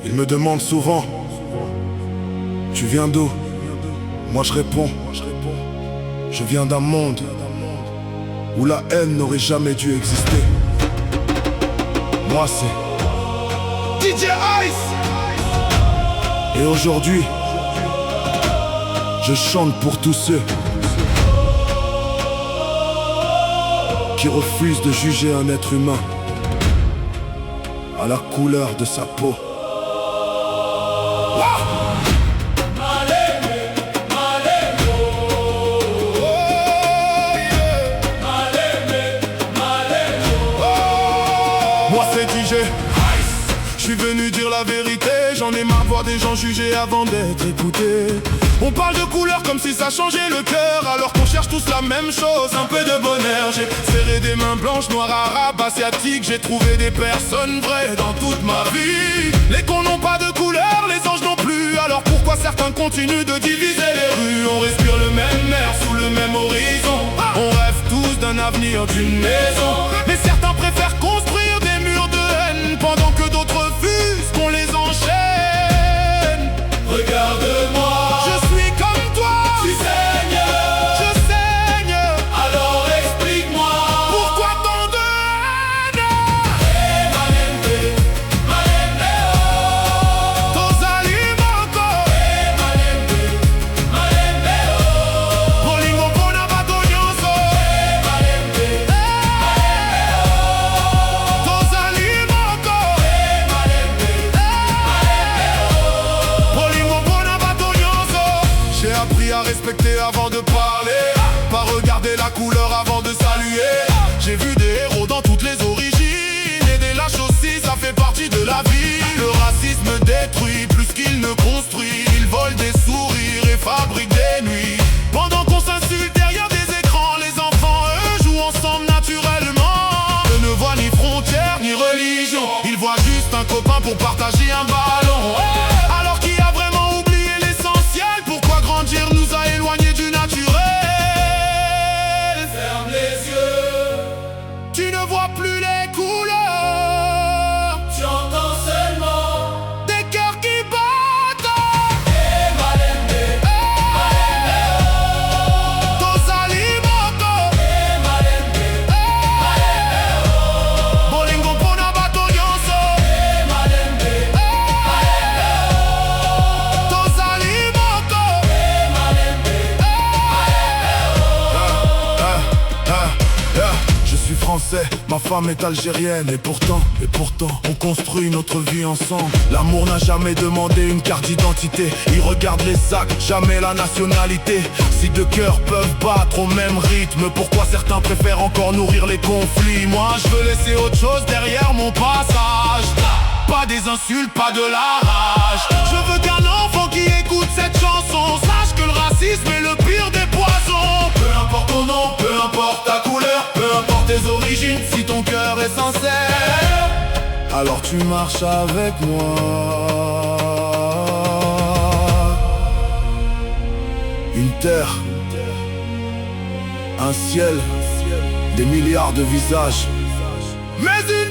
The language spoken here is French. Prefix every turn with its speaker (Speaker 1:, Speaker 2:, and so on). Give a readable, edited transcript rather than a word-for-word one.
Speaker 1: Ils me demandent souvent, tu viens d'où? Moi je réponds, je viens d'un monde où la haine n'aurait jamais dû exister. Moi c'est DJ Ice. Et aujourd'hui, je chante pour tous ceux qui refusent de juger un être humain à la couleur de sa peau. Moi c'est DJ Ice. Je suis venu dire la vérité. J'en ai marre de voir des gens juger avant d'être écoutés. On parle de couleur comme si ça changeait le cœur, alors qu'on cherche tous la même chose, un peu de bonheur. J'ai serré des mains blanches, noires, arabes, asiatiques. J'ai trouvé des personnes vraies dans toute ma vie. Les cons n'ont pas de couleur, les anges non plus. Alors pourquoi certains continuent de diviser les rues? On respire le même air sous le même horizon. On rêve tous d'un avenir, d'une maison. Mais certains préfèrent construire des murs de haine, pendant que d'autres refusent qu'on les enchaîne. Regarde-moi, je suis comme toi. Tu saignes, je saigne. Alors explique-moi pourquoi tant de haine. J'ai appris à respecter avant de parler, pas regarder la couleur avant de saluer. J'ai vu des héros dans toutes les origines, et des lâches aussi, ça fait partie de la vie. Le racisme détruit plus qu'il ne construit. Il vole des sourires et fabrique des nuits. Pendant qu'on s'insulte derrière des écrans, les enfants, eux, jouent ensemble naturellement. Eux ne voient ni frontières ni religion, ils voient juste un copain pour partager un ballon. Alors qui a vraiment oublié l'essentiel? Pourquoi grandir nous a éloignés du naturel? Ferme les yeux, tu ne vois plus les couleurs. Tu entends seulement des cœurs qui battent. Bolingo pona bato nyonso. Tozali moko. Je suis français, ma femme est algérienne. Et pourtant, on construit notre vie ensemble. L'amour n'a jamais demandé une carte d'identité. Il regarde les sacs, jamais la nationalité. Si deux cœurs peuvent battre au même rythme, pourquoi certains préfèrent encore nourrir les conflits? Moi je veux laisser autre chose derrière mon passage. Pas des insultes, pas de la rage. Je veux qu'un enfant qui écoute cette chanson sache que le racisme est le pire des poisons. Peu importe ton nom, peu importe ta couleur, peu importe tes origines, si ton cœur est sincère, alors tu marches avec moi. Une terre, un ciel, des milliards de visages, mais une